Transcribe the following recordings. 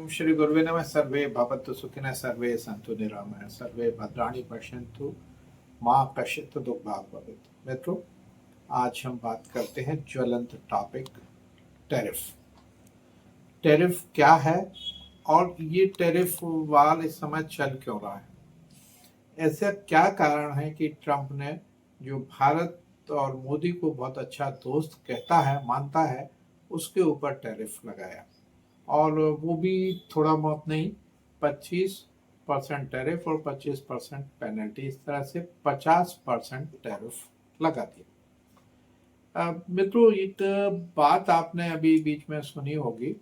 श्री गुरुवे नमः। सर्वे भवन्तु सुखिनः, सर्वे सन्तु निरामयाः, सर्वे भद्राणि पश्यन्तु माँ कश्चित् दुःखभाग् भवेत्। मित्रों, आज हम बात करते हैं ज्वलंत टॉपिक टैरिफ। टैरिफ क्या है और ये टैरिफ वार इस समय चल क्यों रहा है? ऐसा क्या कारण है कि ट्रंप ने, जो भारत और मोदी को बहुत अच्छा दोस्त कहता है, मानता है, उसके ऊपर टैरिफ लगाया? और वो भी थोड़ा बहुत नहीं, 25% टैरिफ और 25% पेनल्टी, इस तरह से 50% टैरिफ लगा दिया। मित्रों, एक बात आपने अभी बीच में सुनी होगी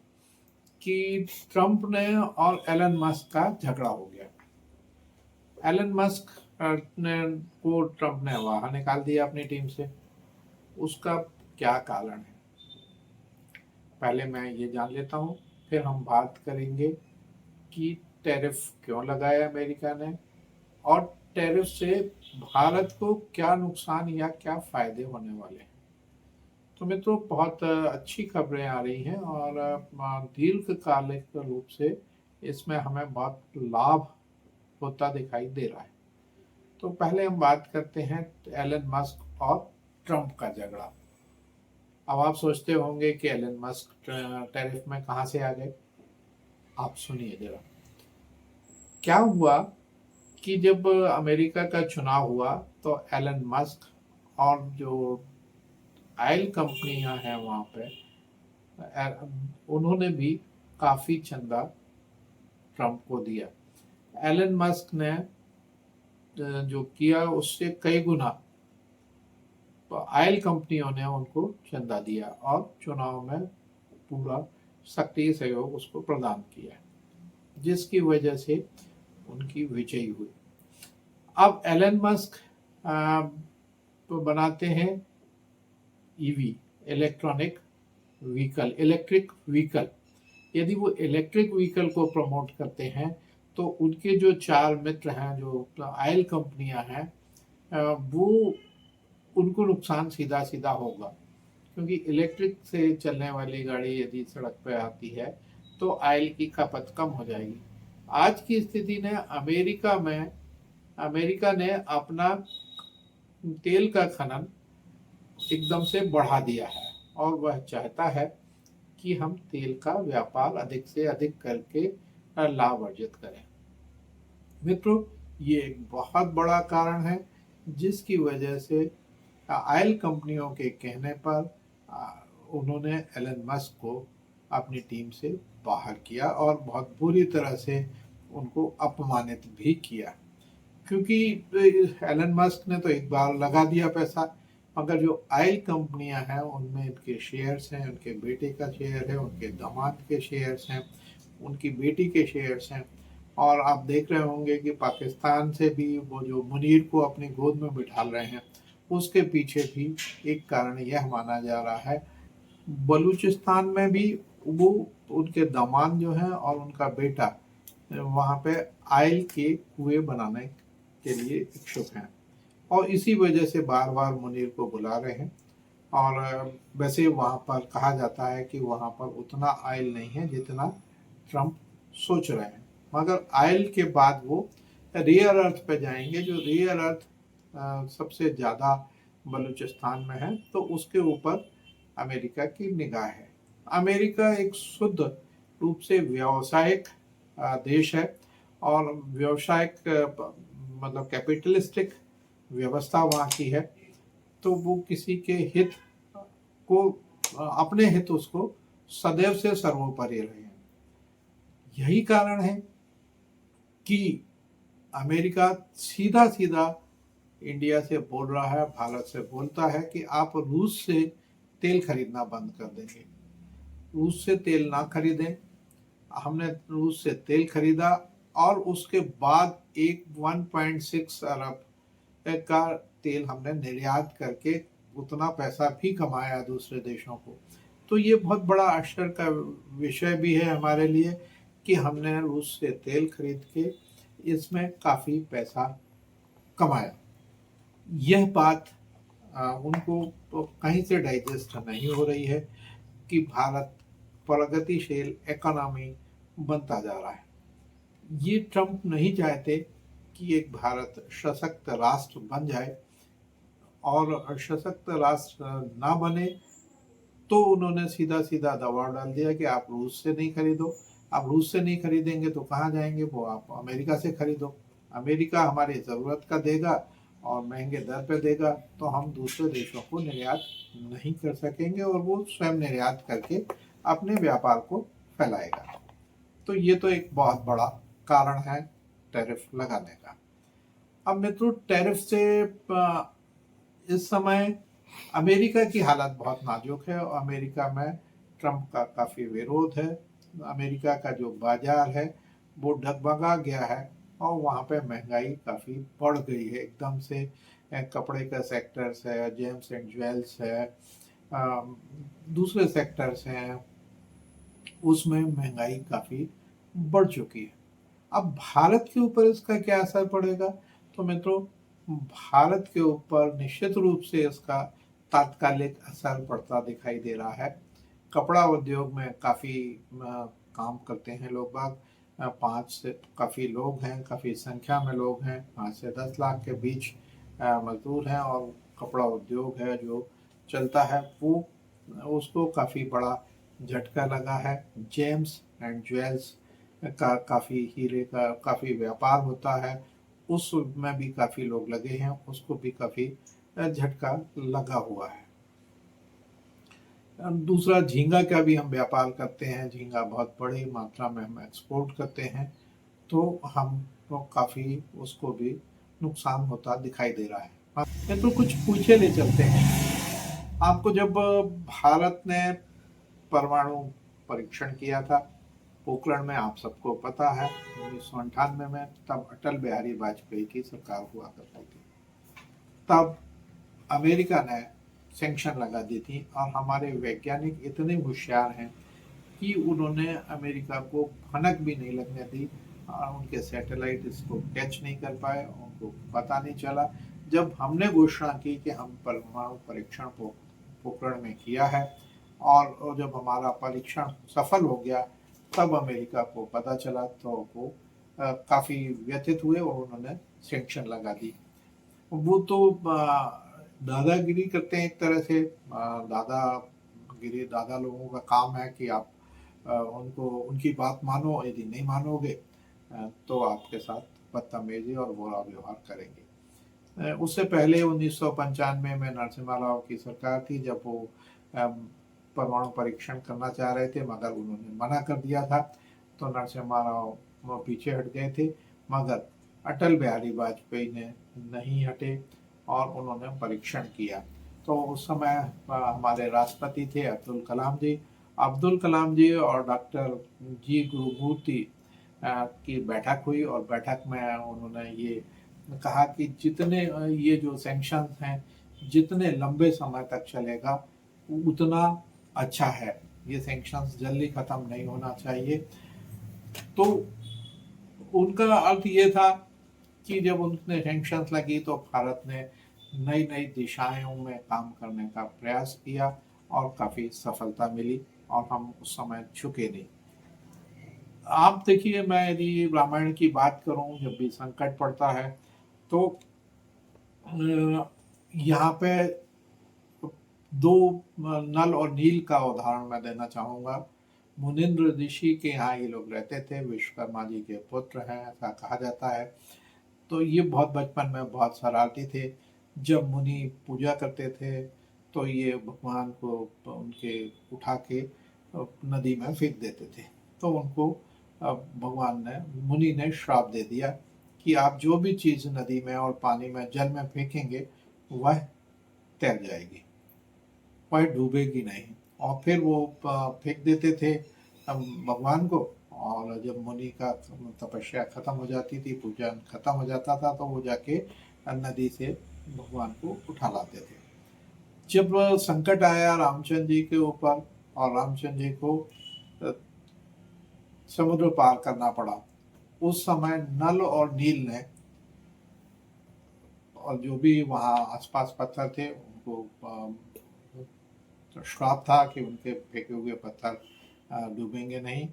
कि ट्रंप ने और एलन मस्क का झगड़ा हो गया। एलन मस्क को ट्रंप ने बाहर निकाल दिया अपनी टीम से। उसका क्या कारण है, पहले मैं ये जान लेता हूँ, फिर हम बात करेंगे कि टैरिफ क्यों लगाया अमेरिका ने और टैरिफ से भारत को क्या नुकसान या क्या फायदे होने वाले हैं। तो मित्रों, बहुत अच्छी खबरें आ रही हैं और दीर्घकालिक रूप से इसमें हमें बहुत लाभ होता दिखाई दे रहा है। तो पहले हम बात करते हैं एलन मस्क और ट्रंप का झगड़ा। अब आप सोचते होंगे कि एलन मस्क टैरिफ में कहाँ से आ गए। आप सुनिए जरा। क्या हुआ कि जब अमेरिका का चुनाव हुआ तो एलन मस्क और जो ऑयल कंपनियां हैं वहाँ पे, उन्होंने भी काफ़ी चंदा ट्रंप को दिया। एलन मस्क ने जो किया उससे कई गुना ऑयल कंपनियों ने उनको चंदा दिया और चुनाव में पूरा सक्रिय सहयोग उसको प्रदान किया, जिसकी वजह से उनकी विजयी हुई। अब एलन मस्क तो बनाते हैं ईवी, इलेक्ट्रिक व्हीकल। यदि वो इलेक्ट्रिक व्हीकल को प्रमोट करते हैं तो उनके जो चार मित्र हैं, जो ऑयल कंपनियां हैं, वो उनको नुकसान सीधा सीधा होगा, क्योंकि इलेक्ट्रिक से चलने वाली गाड़ी यदि सड़क पर आती है तो ऑयल की खपत कम हो जाएगी। आज की स्थिति ने अमेरिका ने अपना तेल का खनन एकदम से बढ़ा दिया है और वह चाहता है कि हम तेल का व्यापार अधिक से अधिक करके लाभ अर्जित करें। मित्रों, ये एक बहुत बड़ा कारण है जिसकी वजह से ऑयल कंपनियों के कहने पर उन्होंने एलन मस्क को अपनी टीम से बाहर किया और बहुत बुरी तरह से उनको अपमानित भी किया, क्योंकि एलन मस्क ने तो एक बार लगा दिया पैसा, मगर जो ऑयल कंपनियां हैं उनमें इनके शेयर्स हैं, उनके बेटे का शेयर है, उनके दामाद के शेयर्स हैं, उनकी बेटी के शेयर्स हैं। और आप देख रहे होंगे कि पाकिस्तान से भी वो जो मुनीर को अपनी गोद में बिठा रहे हैं, उसके पीछे भी एक कारण यह माना जा रहा है। बलूचिस्तान में भी वो उनके दामाद जो हैं और उनका बेटा वहाँ पे ऑयल के कुएं बनाने के लिए इच्छुक हैं और इसी वजह से बार बार मुनीर को बुला रहे हैं। और वैसे वहाँ पर कहा जाता है कि वहाँ पर उतना ऑयल नहीं है जितना ट्रंप सोच रहे हैं, मगर ऑयल के बाद वो रेयर अर्थ पे जाएंगे। जो रेयर अर्थ सबसे ज़्यादा बलूचिस्तान में है, तो उसके ऊपर अमेरिका की निगाह है। अमेरिका एक शुद्ध रूप से व्यावसायिक देश है और व्यावसायिक मतलब कैपिटलिस्टिक व्यवस्था वहाँ की है, तो वो किसी के हित को, अपने हित उसको सदैव से सर्वोपरि रहे हैं। यही कारण है कि अमेरिका सीधा सीधा इंडिया से बोल रहा है, भारत से बोलता है कि आप रूस से तेल खरीदना बंद कर देंगे, रूस से तेल ना खरीदें। हमने रूस से तेल खरीदा और उसके बाद 1.6 अरब का तेल हमने निर्यात करके उतना पैसा भी कमाया दूसरे देशों को। तो ये बहुत बड़ा आश्चर्य का विषय भी है हमारे लिए कि हमने रूस से तेल खरीद के इसमें काफ़ी पैसा कमाया। यह बात उनको तो कहीं से डाइजेस्ट नहीं हो रही है कि भारत प्रगतिशील इकोनॉमी बनता जा रहा है। ये ट्रंप नहीं चाहते कि एक भारत सशक्त राष्ट्र बन जाए, और सशक्त राष्ट्र ना बने तो उन्होंने सीधा सीधा दबाव डाल दिया कि आप रूस से नहीं खरीदो। आप रूस से नहीं खरीदेंगे तो कहाँ जाएंगे, वो आप अमेरिका से खरीदो। अमेरिका हमारी ज़रूरत का देगा और महंगे दर पे देगा, तो हम दूसरे देशों को निर्यात नहीं कर सकेंगे और वो स्वयं निर्यात करके अपने व्यापार को फैलाएगा। तो ये तो एक बहुत बड़ा कारण है टैरिफ लगाने का। अब मित्रों, टैरिफ से इस समय अमेरिका की हालत बहुत नाजुक है और अमेरिका में ट्रंप का काफ़ी विरोध है। अमेरिका का जो बाजार है वो डगमगा गया है और वहाँ पे महंगाई काफ़ी बढ़ गई है एकदम से। कपड़े का सेक्टर्स है, जेम्स एंड ज्वेल्स है, दूसरे सेक्टर्स हैं, उसमें महंगाई काफ़ी बढ़ चुकी है। अब भारत के ऊपर इसका क्या असर पड़ेगा? तो मित्रों, भारत के ऊपर निश्चित रूप से इसका तात्कालिक असर पड़ता दिखाई दे रहा है। कपड़ा उद्योग में काफ़ी काम करते हैं लोग बाग। 5 से काफ़ी लोग हैं, काफ़ी संख्या में लोग हैं, 5 से 10 लाख के बीच मजदूर हैं, और कपड़ा उद्योग है जो चलता है वो, उसको काफ़ी बड़ा झटका लगा है। जेम्स एंड ज्वेल्स का काफ़ी, हीरे का काफ़ी व्यापार होता है, उसमें भी काफ़ी लोग लगे हैं, उसको भी काफ़ी झटका लगा हुआ है। दूसरा, झींगा का भी हम व्यापार करते हैं, झींगा बहुत बड़ी मात्रा में हम एक्सपोर्ट करते हैं, तो हम तो काफ़ी उसको भी नुकसान होता दिखाई दे रहा है। ये तो कुछ पूछे ले चलते हैं आपको। जब भारत ने परमाणु परीक्षण किया था पोखरण में, आप सबको पता है 1998 में, तब अटल बिहारी वाजपेयी की सरकार हुआ करती थी। तब अमेरिका ने सैंक्शन लगा दी थी और हमारे वैज्ञानिक इतने होशियार हैं कि उन्होंने अमेरिका को भनक भी नहीं लगने दी और उनके सैटेलाइट इसको कैच नहीं कर पाए, उनको पता नहीं चला। जब हमने घोषणा की कि हम परमाणु परीक्षण पोखरण में किया है और जब हमारा परीक्षण सफल हो गया, तब अमेरिका को पता चला, तो वो काफ़ी व्यथित हुए और उन्होंने सैंक्शन लगा दी। वो तो दादागिरी करते हैं एक तरह से। दादागिरी, दादा लोगों का काम है कि आप उनको, उनकी बात मानो, यदि नहीं मानोगे तो आपके साथ बदतमीजी और बुरा व्यवहार करेंगे। उससे पहले 1995 में नरसिम्हा राव की सरकार थी, जब वो परमाणु परीक्षण करना चाह रहे थे मगर उन्होंने मना कर दिया था, तो नरसिम्हा राव पीछे हट गए थे, मगर अटल बिहारी वाजपेयी ने नहीं हटे और उन्होंने परीक्षण किया। तो उस समय हमारे राष्ट्रपति थे अब्दुल कलाम जी। अब्दुल कलाम जी और डॉक्टर जी गुरुमूर्ति की बैठक हुई और बैठक में उन्होंने ये कहा कि जितने ये जो सैंक्शंस हैं जितने लंबे समय तक चलेगा उतना अच्छा है, ये सैंक्शंस जल्दी खत्म नहीं होना चाहिए। तो उनका अर्थ ये था कि जब उनने सैंक्शंस लगी तो भारत ने नई नई दिशाओं में काम करने का प्रयास किया और काफ़ी सफलता मिली और हम उस समय झुके नहीं। आप देखिए, मैं यदि रामायण की बात करूं, जब भी संकट पड़ता है तो यहाँ पे दो नल और नील का उदाहरण मैं देना चाहूँगा। मुनिंद्र ऋषि के यहाँ ये लोग रहते थे, विश्वकर्मा जी के पुत्र हैं ऐसा कहा जाता है। तो ये बहुत बचपन में बहुत शरारती थे। जब मुनि पूजा करते थे तो ये भगवान को उनके उठा के नदी में फेंक देते थे। तो उनको भगवान ने, मुनि ने श्राप दे दिया कि आप जो भी चीज़ नदी में और पानी में, जल में फेंकेंगे वह तैर जाएगी, वह डूबेगी नहीं। और फिर वो फेंक देते थे भगवान को, और जब मुनि का तपस्या खत्म हो जाती थी, पूजन खत्म हो जाता था, तो वो जाके नदी से भगवान को उठा लाते थे। जब संकट आया रामचंद्र जी के ऊपर और रामचंद्र जी को समुद्र पार करना पड़ा, उस समय नल और नील ने, और जो भी वहाँ आसपास पत्थर थे, उनको श्राप था कि उनके फेंके हुए पत्थर डूबेंगे नहीं।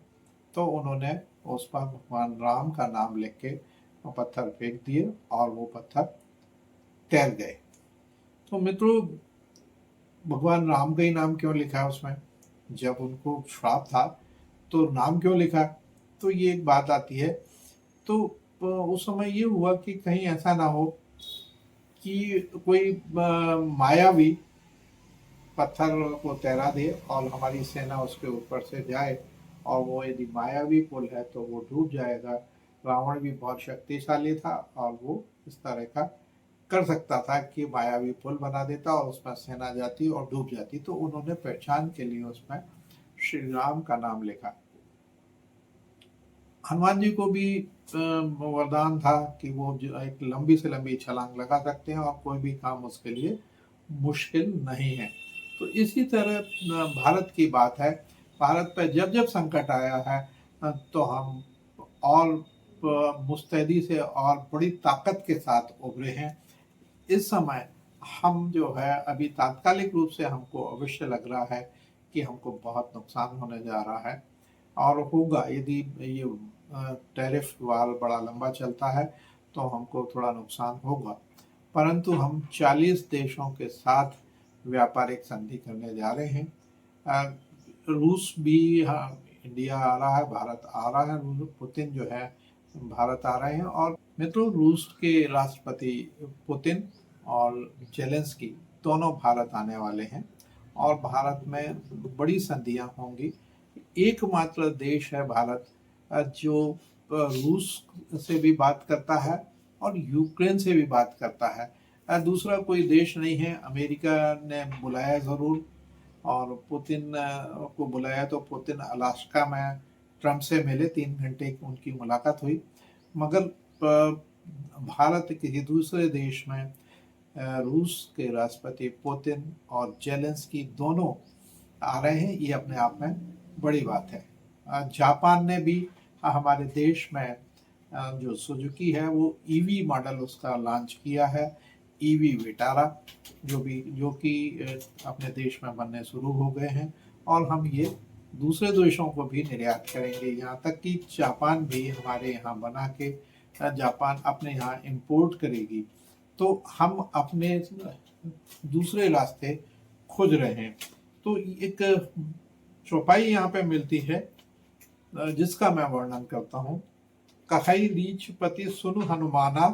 तो उन्होंने उस पर भगवान राम का नाम लिख के वो पत्थर फेंक दिए और वो पत्थर तैर गए। तो मित्रों, भगवान राम का ही नाम क्यों लिखा है उसमें? जब उनको श्राप था तो नाम क्यों लिखा? तो ये एक बात आती है। तो उस समय ये हुआ कि कहीं ऐसा ना हो कि कोई मायावी पत्थर को तैरा दे और हमारी सेना उसके ऊपर से जाए, और वो यदि मायावी पुल है तो वो डूब जाएगा। रावण भी बहुत शक्तिशाली था और वो इस तरह का कर सकता था कि मायावी पुल बना देता और उसमें सेना जाती और डूब जाती। तो उन्होंने पहचान के लिए उसमें श्री राम का नाम लिखा। हनुमान जी को भी वरदान था कि वो एक लंबी से लंबी छलांग लगा सकते हैं और कोई भी काम उसके लिए मुश्किल नहीं है। तो इसी तरह भारत की बात है। भारत पर जब जब संकट आया है तो हम और मुस्तैदी से और बड़ी ताकत के साथ उभरे हैं। इस समय हम जो है अभी तात्कालिक रूप से हमको अवश्य लग रहा है कि हमको बहुत नुकसान होने जा रहा है और होगा। यदि ये टैरिफ वार बड़ा लंबा चलता है तो हमको थोड़ा नुकसान होगा, परंतु हम 40 देशों के साथ व्यापारिक संधि करने जा रहे हैं। रूस भी, हाँ, इंडिया आ रहा है, भारत आ रहा है, पुतिन जो है भारत आ रहे हैं। और मित्रों, रूस के राष्ट्रपति पुतिन और जेलेंस्की दोनों भारत आने वाले हैं और भारत में बड़ी संधियां होंगी। एकमात्र देश है भारत जो रूस से भी बात करता है और यूक्रेन से भी बात करता है। दूसरा कोई देश नहीं है। अमेरिका ने बुलाया ज़रूर और पुतिन को बुलाया, तो पुतिन अलास्का में ट्रंप से मिले, 3 घंटे की उनकी मुलाकात हुई। मगर भारत किसी दूसरे देश में रूस के राष्ट्रपति पुतिन और जेलेंस्की दोनों आ रहे हैं, ये अपने आप में बड़ी बात है। जापान ने भी हमारे देश में जो सुजुकी है वो ईवी मॉडल उसका लॉन्च किया है, ईवी विटारा, जो कि अपने देश में बनने शुरू हो गए हैं और हम ये दूसरे देशों को भी निर्यात करेंगे। यहाँ तक कि जापान भी हमारे यहाँ बना के जापान अपने यहाँ इंपोर्ट करेगी। तो हम अपने दूसरे रास्ते खोज रहे हैं। तो एक चौपाई यहाँ पे मिलती है जिसका मैं वर्णन करता हूँ। कहाई रीछ पति सुन हनुमाना,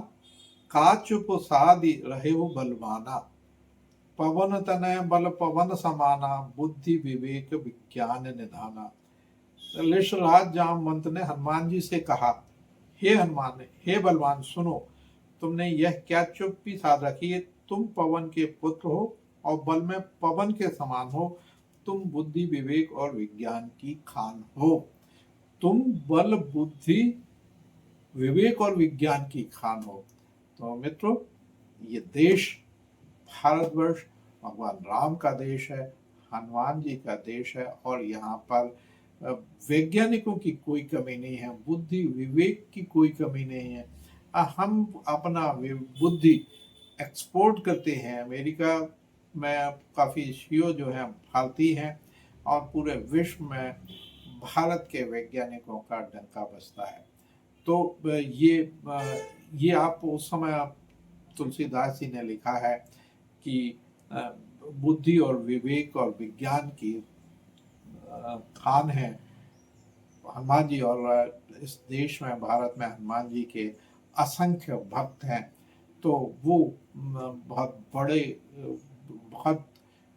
का चुप सादि रहे हो बलवाना। पवन तनय बल पवन समाना, बुद्धि विवेक विज्ञान निधाना। ऋषराज जामवंत ने हनुमान जी से कहा, हे हनुमान, हे बलवान, सुनो, तुमने यह क्या चुप्पी साध रखी है? तुम पवन के पुत्र हो और बल में पवन के समान हो। तुम बुद्धि विवेक और विज्ञान की खान हो। तुम बल बुद्धि विवेक और विज्ञान की खान हो। तो मित्रों, ये देश भारतवर्ष भगवान राम का देश है, हनुमान जी का देश है और यहाँ पर वैज्ञानिकों की कोई कमी नहीं है, बुद्धि विवेक की कोई कमी नहीं है। हम अपना बुद्धि एक्सपोर्ट करते हैं। अमेरिका में काफ़ी सीईओ जो हैं भारतीय हैं और पूरे विश्व में भारत के वैज्ञानिकों का डंका बजता है। तो ये आप उस समय आप तुलसीदास जी ने लिखा है कि बुद्धि और विवेक और विज्ञान की खान है हनुमान जी, और इस देश में भारत में हनुमान जी के असंख्य भक्त हैं। तो वो बहुत बड़े, बहुत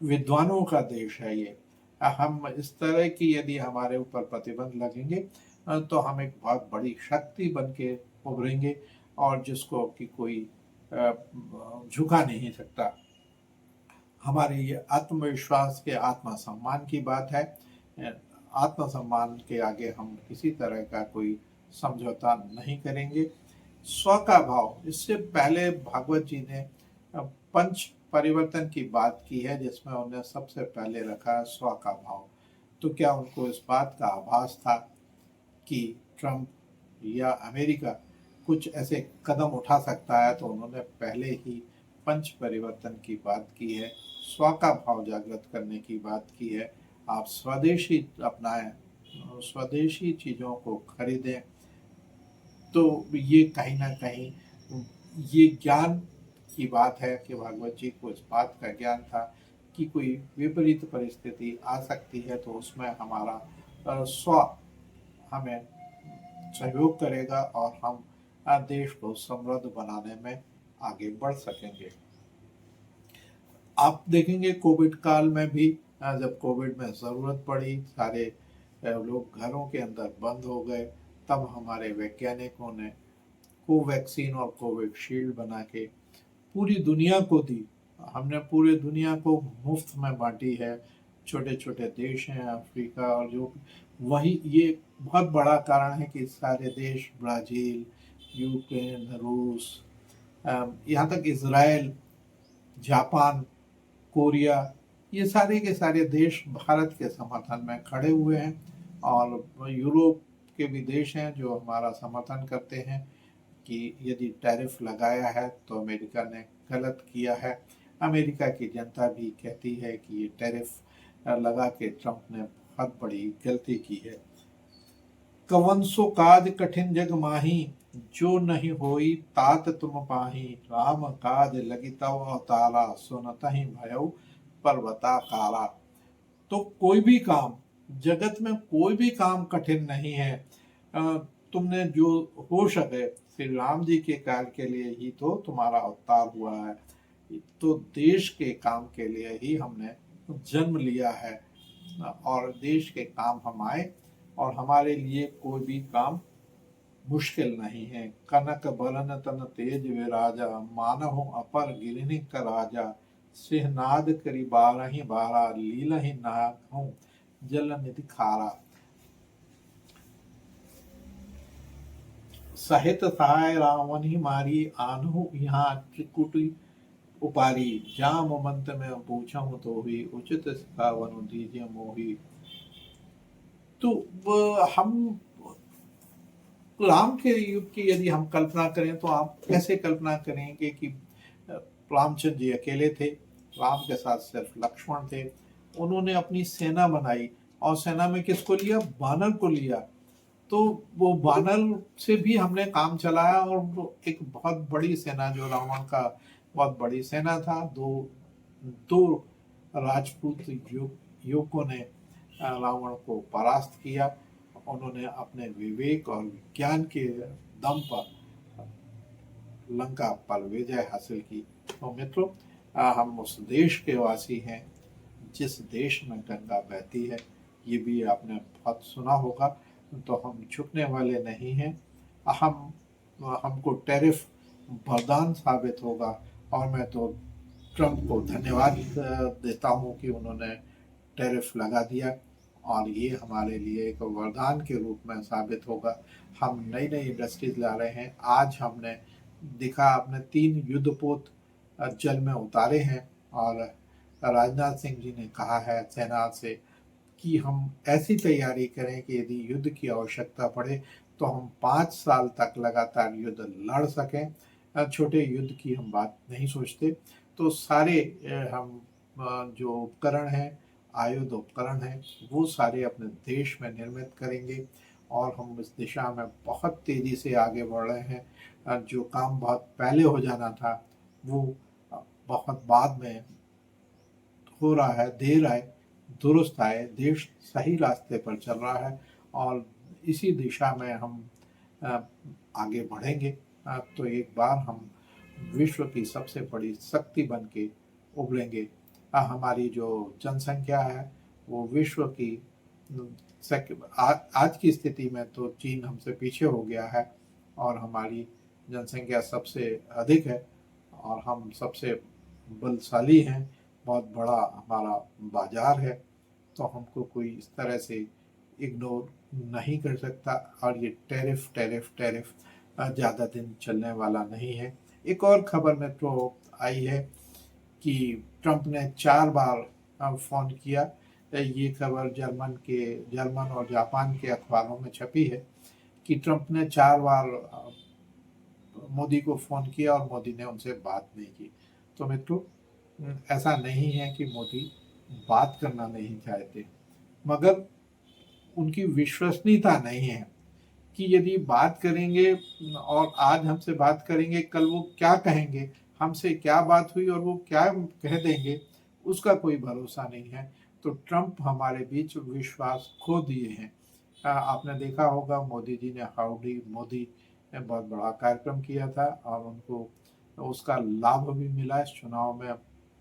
विद्वानों का देश है ये। हम इस तरह की यदि हमारे ऊपर प्रतिबंध लगेंगे तो हम एक बहुत बड़ी शक्ति बन के उभरेंगे और जिसको कि कोई झुका नहीं सकता। हमारे ये आत्मविश्वास के आत्मसम्मान की बात है। आत्मसम्मान के आगे हम किसी तरह का कोई समझौता नहीं करेंगे। स्व का भाव, इससे पहले भागवत जी ने पंच परिवर्तन की बात की है जिसमें उन्हें सबसे पहले रखा स्व का भाव। तो क्या उनको इस बात का आभास था कि ट्रंप या अमेरिका कुछ ऐसे कदम उठा सकता है? तो उन्होंने पहले ही पंच परिवर्तन की बात की है, स्व का भाव जागृत करने की बात की है। आप स्वदेशी अपनाएं, स्वदेशी चीज़ों को खरीदें। तो ये कहीं ना कहीं ये ज्ञान की बात है कि भागवत जी को इस बात का ज्ञान था कि कोई विपरीत परिस्थिति आ सकती है, तो उसमें हमारा स्व हमें सहयोग करेगा और हम देश को समृद्ध बनाने में आगे बढ़ सकेंगे। आप देखेंगे कोविड काल में भी जब कोविड में ज़रूरत पड़ी, सारे लोग घरों के अंदर बंद हो गए, तब हमारे वैज्ञानिकों ने कोवैक्सीन और कोविशील्ड बना के पूरी दुनिया को दी। हमने पूरे दुनिया को मुफ्त में बांटी है। छोटे छोटे देश हैं अफ्रीका, और जो वही ये बहुत बड़ा कारण है कि सारे देश ब्राज़ील, यूक्रेन, रूस, यहाँ तक इज़राइल, जापान, कोरिया, ये सारे के सारे देश भारत के समर्थन में खड़े हुए हैं। और यूरोप के भी देश हैं जो हमारा समर्थन करते हैं कि यदि टैरिफ लगाया है तो अमेरिका ने गलत किया है। अमेरिका की जनता भी कहती है कि ये टैरिफ लगा के ट्रंप ने बहुत बड़ी गलती की है। कवन सो काज कठिन जग माही, जो नहीं होई तात तुम पाही, राम काज लगी तव अवतारा, सुनतहि भयउ पर्वता कारा। तो कोई भी काम, जगत में कोई भी काम कठिन नहीं है। तुमने जो हो सके, श्री राम जी के कार्य के लिए ही तो तुम्हारा अवतार हुआ है, तो देश के काम के लिए ही हमने जन्म लिया है, और देश के काम हम आए, और हमारे लिए कोई भी काम मुश्किल नहीं है। कनक बरन तन तेज वे राजा, मानहु अपर गिरनी का राजा, सिंहनाद करी बारही बारा, लीलहि नाहु जल निधि खारा। सहित सहाय रावण ही मारी, आनहु यहाँ त्रिकुटी उपारी, जाम मंत में पूछहु तो ही, उचित सिखावनु दीजिए मोही। तो हम राम के युग की यदि हम कल्पना करें तो आप कैसे कल्पना करेंगे कि रामचंद्र जी अकेले थे, राम के साथ सिर्फ लक्ष्मण थे। उन्होंने अपनी सेना बनाई, और सेना में किसको लिया? बानर को लिया। तो वो बानर से भी हमने काम चलाया, और वो एक बहुत बड़ी सेना, जो रावण का बहुत बड़ी सेना था, दो राजपूत युवकों ने रावण को परास्त किया। उन्होंने अपने विवेक और विज्ञान के दम पर लंका पर विजय हासिल की। तो मित्रों, हम उस देश के वासी हैं जिस देश में गंगा बहती है, ये भी आपने बहुत सुना होगा। तो हम झुकने वाले नहीं हैं। हमको टैरिफ वरदान साबित होगा, और मैं तो ट्रंप को धन्यवाद देता हूँ कि उन्होंने टैरिफ लगा दिया, और ये हमारे लिए एक वरदान के रूप में साबित होगा। हम नई नई इंडस्ट्रीज ला रहे हैं। आज हमने दिखा, आपने 3 युद्धपोत जल में उतारे हैं, और राजनाथ सिंह जी ने कहा है सेना से कि हम ऐसी तैयारी करें कि यदि युद्ध की आवश्यकता पड़े तो हम 5 साल तक लगातार युद्ध लड़ सकें। छोटे युद्ध की हम बात नहीं सोचते। तो सारे हम जो उपकरण हैं, आयुध उपकरण हैं, वो सारे अपने देश में निर्मित करेंगे, और हम इस दिशा में बहुत तेज़ी से आगे बढ़ रहे हैं। जो काम बहुत पहले हो जाना था वो बहुत बाद में हो रहा है, देर आए दुरुस्त आए, देश सही रास्ते पर चल रहा है, और इसी दिशा में हम आगे बढ़ेंगे। तो एक बार हम विश्व की सबसे बड़ी शक्ति बन के उभरेंगे। हमारी जो जनसंख्या है वो विश्व की आज की स्थिति में तो चीन हमसे पीछे हो गया है, और हमारी जनसंख्या सबसे अधिक है, और हम सबसे बलशाली हैं, बहुत बड़ा हमारा बाजार है। तो हमको कोई इस तरह से इग्नोर नहीं कर सकता, और ये टैरिफ टैरिफ टैरिफ ज़्यादा दिन चलने वाला नहीं है। एक और खबर में तो आई है कि ट्रंप ने 4 बार फ़ोन किया। ये खबर जर्मन और जापान के अखबारों में छपी है कि ट्रंप ने 4 बार मोदी को फ़ोन किया, और मोदी ने उनसे बात नहीं की। तो मित्रों, ऐसा नहीं है कि मोदी बात करना नहीं चाहते, मगर उनकी विश्वसनीयता नहीं है कि यदि बात करेंगे और आज हमसे बात करेंगे, कल वो क्या कहेंगे, हमसे क्या बात हुई और वो क्या कह देंगे, उसका कोई भरोसा नहीं है। तो ट्रंप हमारे बीच विश्वास खो दिए हैं। आपने देखा होगा मोदी जी ने हाउडी मोदी बहुत बड़ा कार्यक्रम किया था और उनको उसका लाभ भी मिला इस चुनाव में।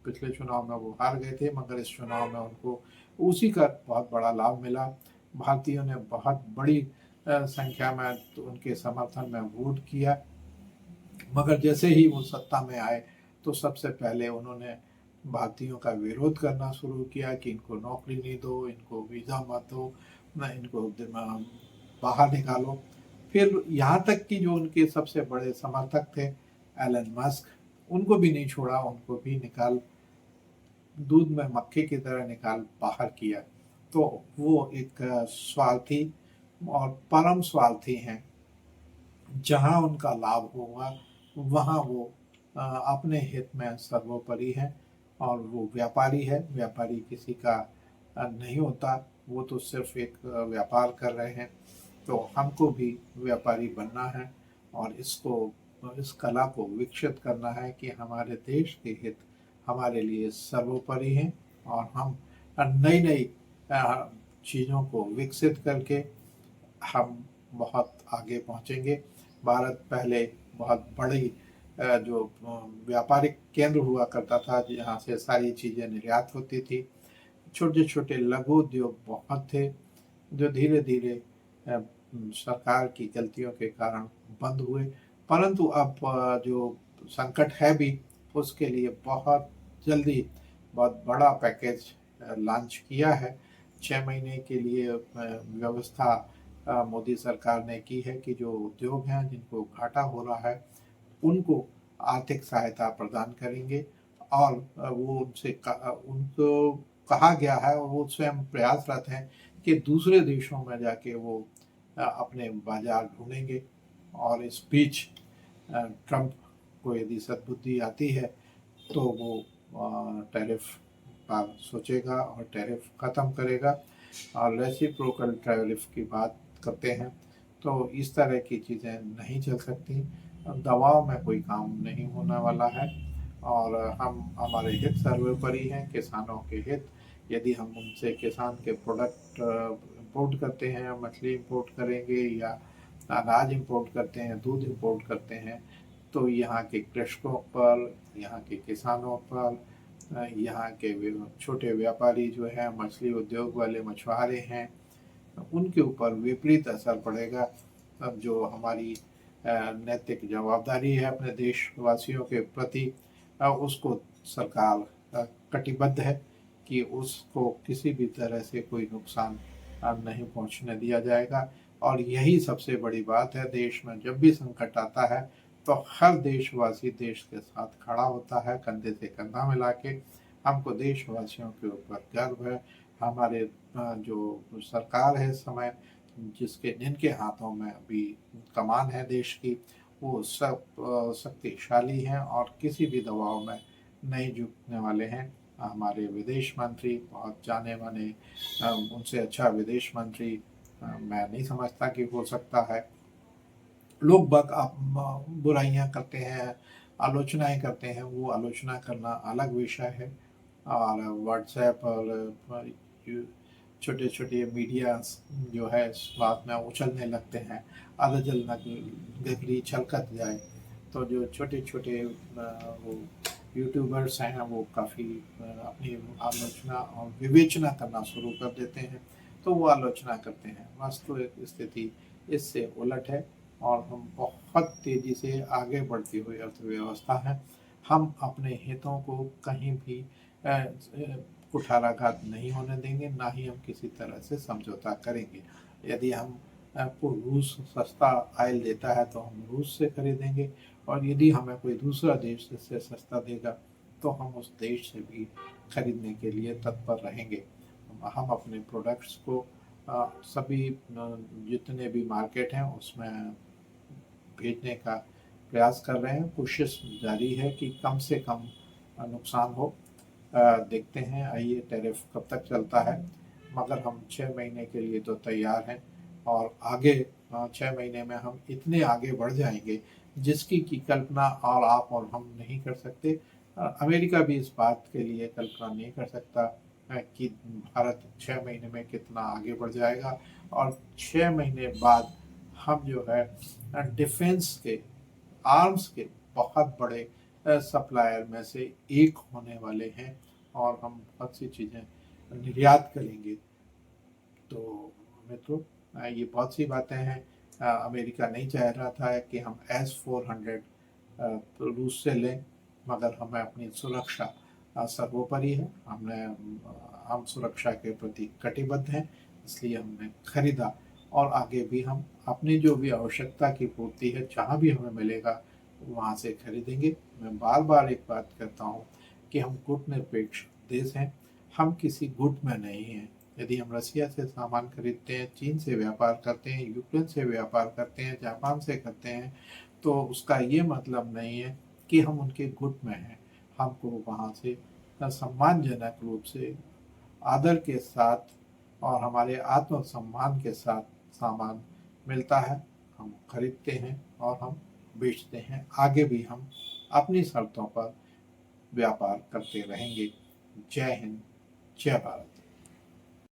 पिछले चुनाव में वो हार गए थे, मगर इस चुनाव में उनको उसी का बहुत बड़ा लाभ मिला। भारतीयों ने बहुत बड़ी संख्या में तो उनके समर्थन में वोट किया, मगर जैसे ही वो सत्ता में आए तो सबसे पहले उन्होंने भारतीयों का विरोध करना शुरू किया कि इनको नौकरी नहीं दो, इनको वीज़ा मत दो, न इनको बाहर निकालो। फिर यहाँ तक कि जो उनके सबसे बड़े समर्थक थे एलन मस्क, उनको भी नहीं छोड़ा, उनको भी निकाल दूध में मक्खी की तरह निकाल बाहर किया। तो वो एक स्वार्थी और परम स्वार्थी हैं। जहाँ उनका लाभ होगा वहाँ वो अपने हित में सर्वोपरि है और वो व्यापारी है। व्यापारी किसी का नहीं होता, वो तो सिर्फ एक व्यापार कर रहे हैं। तो हमको भी व्यापारी बनना है और इस कला को विकसित करना है कि हमारे देश के हित हमारे लिए सर्वोपरि हैं और हम नई नई चीज़ों को विकसित करके हम बहुत आगे पहुंचेंगे। भारत पहले बहुत बड़ी जो व्यापारिक केंद्र हुआ करता था, जहाँ से सारी चीज़ें निर्यात होती थी। छोटे छोटे लघु उद्योग बहुत थे जो धीरे धीरे सरकार की गलतियों के कारण बंद हुए। परंतु अब जो संकट है भी, उसके लिए बहुत जल्दी बहुत बड़ा पैकेज लॉन्च किया है। 6 महीने के लिए व्यवस्था मोदी सरकार ने की है कि जो उद्योग हैं जिनको घाटा हो रहा है उनको आर्थिक सहायता प्रदान करेंगे और वो उनको कहा गया है और वो स्वयं प्रयासरत हैं कि दूसरे देशों में जाके वो अपने बाजार ढूंढेंगे। और इस बीच ट्रंप को यदि सद्बुद्धि आती है तो वो टैरिफ का सोचेगा और टैरिफ ख़त्म करेगा और रेसिप्रोकल टैरिफ की बात करते हैं। तो इस तरह की चीज़ें नहीं चल सकती, दबाव में कोई काम नहीं होने वाला है और हम हमारे हित सर्वोपरि हैं, किसानों के हित। यदि हम उनसे किसान के प्रोडक्ट इंपोर्ट करते हैं, मछली इंपोर्ट करेंगे या अनाज इंपोर्ट करते हैं, दूध इंपोर्ट करते हैं, तो यहाँ के कृषकों पर, यहाँ के किसानों पर, यहाँ के छोटे व्यापारी जो हैं, मछली उद्योग वाले मछुआरे हैं, उनके ऊपर विपरीत असर पड़ेगा। अब जो हमारी नैतिक जवाबदारी है अपने देशवासियों के प्रति, उसको सरकार कटिबद्ध है कि उसको किसी भी तरह से कोई नुकसान नहीं पहुंचने दिया जाएगा। और यही सबसे बड़ी बात है, देश में जब भी संकट आता है तो हर देशवासी देश के साथ खड़ा होता है, कंधे से कंधा मिला के। हमको देशवासियों के ऊपर गर्व है। हमारे जो सरकार है इस समय, जिनके हाथों में अभी कमान है देश की, वो सब शक्तिशाली हैं और किसी भी दबाव में नहीं झुकने वाले हैं। हमारे विदेश मंत्री बहुत जाने माने, उनसे अच्छा विदेश मंत्री मैं नहीं समझता कि हो सकता है। लोग बाग आप बुराइयां करते हैं, आलोचनाएं करते हैं, वो आलोचना करना अलग विषय है। और व्हाट्सएप और छोटे छोटे मीडिया जो है इस बात में उछलने लगते हैं, अधजल गगरी छलकत जाए। तो जो छोटे छोटे वो यूट्यूबर्स हैं वो काफ़ी अपनी आलोचना और विवेचना करना शुरू कर देते हैं, तो वो आलोचना करते हैं। वास्तविक स्थिति इससे उलट है और हम बहुत तेज़ी से आगे बढ़ती हुई अर्थव्यवस्था है। हम अपने हितों को कहीं भी कुठाराघात नहीं होने देंगे, ना ही हम किसी तरह से समझौता करेंगे। यदि हम को रूस सस्ता आयल देता है तो हम रूस से खरीदेंगे, और यदि हमें कोई दूसरा देश इससे सस्ता देगा तो हम उस देश से भी खरीदने के लिए तत्पर रहेंगे। हम अपने प्रोडक्ट्स को सभी जितने भी मार्केट हैं उसमें भेजने का प्रयास कर रहे हैं। कोशिश जारी है कि कम से कम नुकसान हो। देखते हैं आइए टैरिफ कब तक चलता है, मगर हम 6 महीने के लिए तो तैयार हैं और आगे 6 महीने में हम इतने आगे बढ़ जाएंगे जिसकी की कल्पना और आप और हम नहीं कर सकते। अमेरिका भी इस बात के लिए कल्पना नहीं कर सकता कि भारत 6 महीने में कितना आगे बढ़ जाएगा और 6 महीने बाद हम जो है डिफेंस के, आर्म्स के बहुत बड़े सप्लायर में से एक होने वाले हैं और हम बहुत सी चीज़ें निर्यात करेंगे। तो मित्रों, ये बहुत सी बातें हैं। अमेरिका नहीं चाह रहा था कि हम S-400 रूस से लें, मगर हमें अपनी सुरक्षा सर्वोपरि है। हम सुरक्षा के प्रति कटिबद्ध हैं, इसलिए हमने खरीदा और आगे भी हम अपनी जो भी आवश्यकता की पूर्ति है जहाँ भी हमें मिलेगा वहाँ से खरीदेंगे। मैं बार बार एक बात कहता हूँ कि हम गुटनिरपेक्ष देश हैं, हम किसी गुट में नहीं हैं। यदि हम रसिया से सामान खरीदते हैं, चीन से व्यापार करते हैं, यूक्रेन से व्यापार करते हैं, जापान से करते हैं, तो उसका ये मतलब नहीं है कि हम उनके गुट में हैं। हमको वहाँ से सम्मानजनक रूप से, आदर के साथ और हमारे आत्मसम्मान के साथ सामान मिलता है, हम खरीदते हैं और हम बेचते हैं। आगे भी हम अपनी शर्तों पर व्यापार करते रहेंगे। जय हिंद, जय भारत।